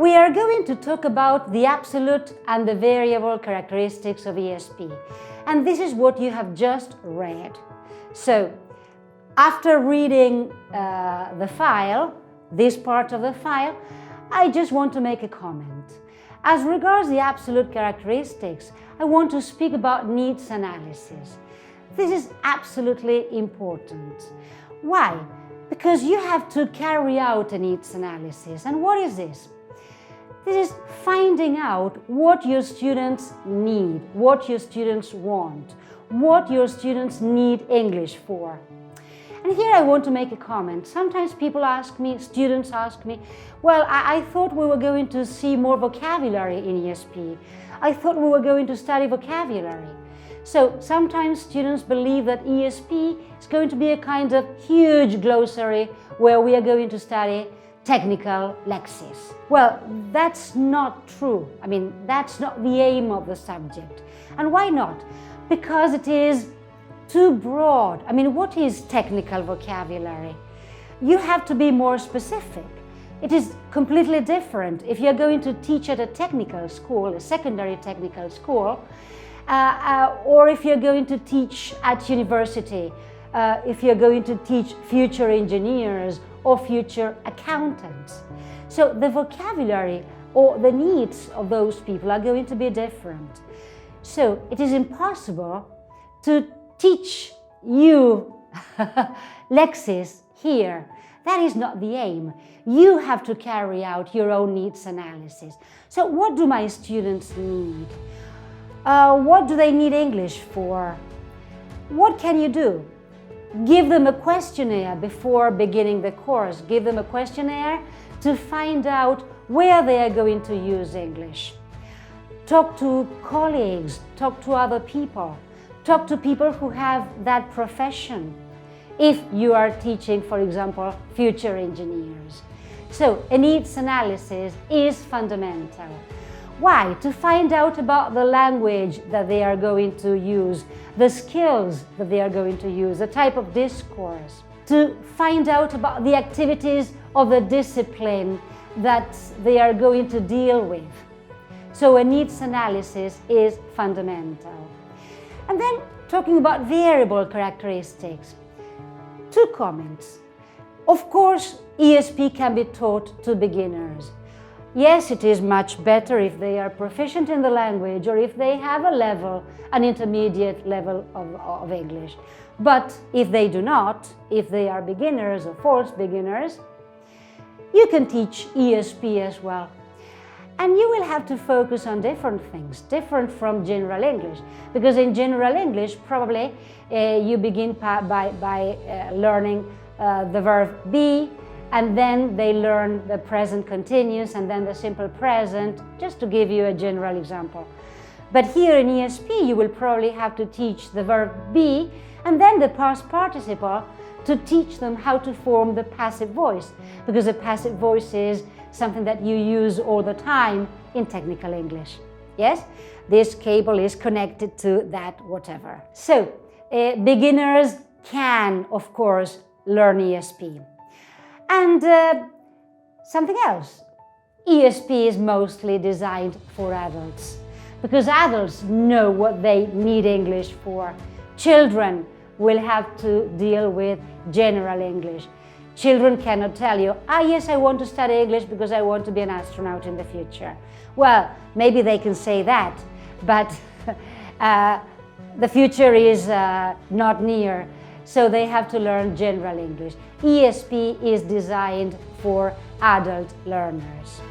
we are going to talk about the absolute and the variable characteristics of ESP. And this is what you have just read. So, after reading the file, this part of the file, I just want to make a comment. As regards the absolute characteristics, I want to speak about needs analysis. This is absolutely important. Why? Because you have to carry out a needs analysis. And what is this? This is finding out what your students need, what your students want, what your students need English for. And here I want to make a comment. Sometimes people ask me, students ask me, well, I thought we were going to see more vocabulary in ESP. I thought we were going to study vocabulary. So sometimes students believe that ESP is going to be a kind of huge glossary where we are going to study technical lexis. Well, that's not true. I mean, that's not the aim of the subject. And why not? Because it is too broad. I mean, what is technical vocabulary? You have to be more specific. It is completely different if you're going to teach at a technical school, a secondary technical school, or if you're going to teach at university, if you're going to teach future engineers or future accountants. So the vocabulary or the needs of those people are going to be different. So it is impossible to teach you lexis here. That is not the aim. You have to carry out your own needs analysis. So what do my students need? What do they need English for? What can you do? Give them a questionnaire before beginning the course. Give them a questionnaire to find out where they are going to use English. Talk to colleagues, talk to other people. Talk to people who have that profession, if you are teaching, for example, future engineers. So, a needs analysis is fundamental. Why? To find out about the language that they are going to use, the skills that they are going to use, the type of discourse. To find out about the activities of the discipline that they are going to deal with. So, a needs analysis is fundamental. And then, talking about variable characteristics, 2 comments. Of course, ESP can be taught to beginners. Yes, it is much better if they are proficient in the language or if they have a level, an intermediate level of English. But if they do not, if they are beginners or false beginners, you can teach ESP as well. And you will have to focus on different things, different from general English. Because in general English, probably you begin by learning the verb be, and then they learn the present continuous and then the simple present, just to give you a general example. But here in ESP, you will probably have to teach the verb be and then the past participle to teach them how to form the passive voice, because the passive voice is something that you use all the time in technical English. Yes? This cable is connected to that whatever. So, beginners can, of course, learn ESP. And something else. ESP is mostly designed for adults, because adults know what they need English for. Children will have to deal with general English. Children cannot tell you, yes, I want to study English because I want to be an astronaut in the future. Well, maybe they can say that, but the future is not near, so they have to learn general English. ESP is designed for adult learners.